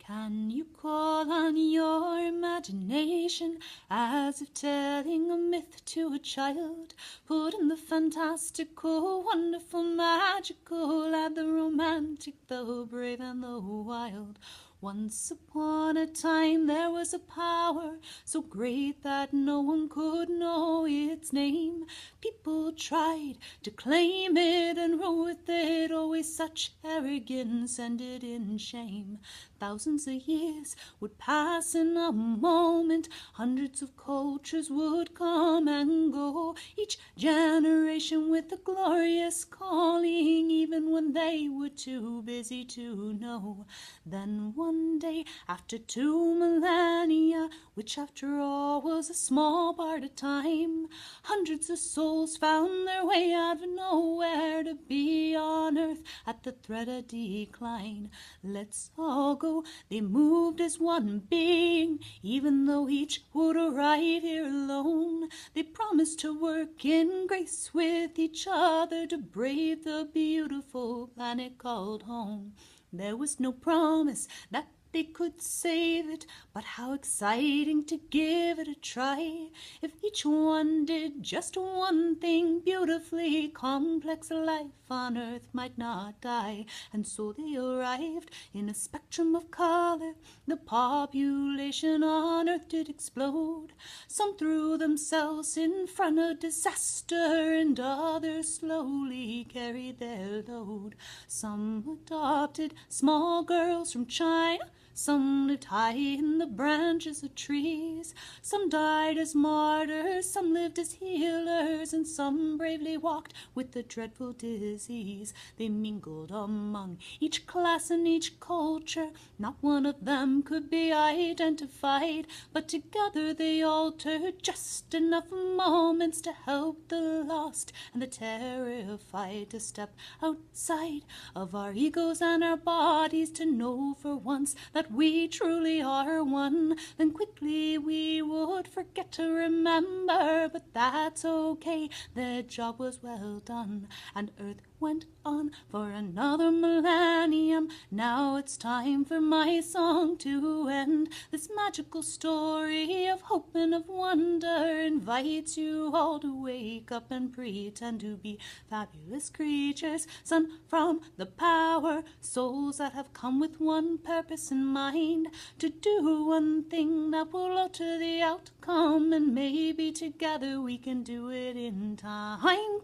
Can you call on your imagination as if telling a myth to a child? Put in the fantastical, wonderful, magical, add the romantic, the brave and the wild. Once upon a time there was a power so great that no one could know its name. People tried to claim it and rule with it, always such arrogance ended in shame. Thousands of years would pass in a moment, hundreds of cultures would come and go, each generation with a glorious calling, even when they were too busy to know. Then one day, after 2 millennia, which after all was a small part of time, hundreds of souls found their way out of nowhere to be on earth at the threat of decline. Let's all go, they moved as one being, even though each would arrive here alone. They promised to work in grace with each other to brave the beautiful planet called home. There was no promise that they could save it, but how exciting to give it a try. If each one did just one thing beautifully, complex life on earth might not die. And so they arrived in a spectrum of color. The population on earth did explode. Some threw themselves in front of disaster, and others slowly carried their load. Some adopted small girls from China, some lived high in the branches of trees. Some died as martyrs, some lived as healers, and some bravely walked with the dreadful disease. They mingled among each class and each culture. Not one of them could be identified, but together they altered just enough moments to help the lost and the terrified to step outside of our egos and our bodies, to know for once that we truly are one. Then quickly we would forget to remember, but that's okay, their job was well done, and Earth went on for another millennium. Now it's time for my song to end. This magical story of hope and of wonder invites you all to wake up and pretend to be fabulous creatures, sent from the power, souls that have come with one purpose in mind, to do one thing that will alter the outcome, and maybe together we can do it in time.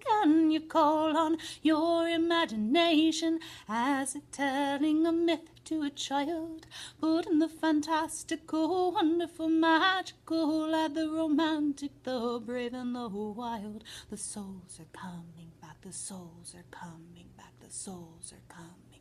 Can you call on your imagination as if telling a myth to a child? Put in the fantastical, wonderful, magical, add the romantic, the brave and the wild. The souls are coming back, the souls are coming back, the souls are coming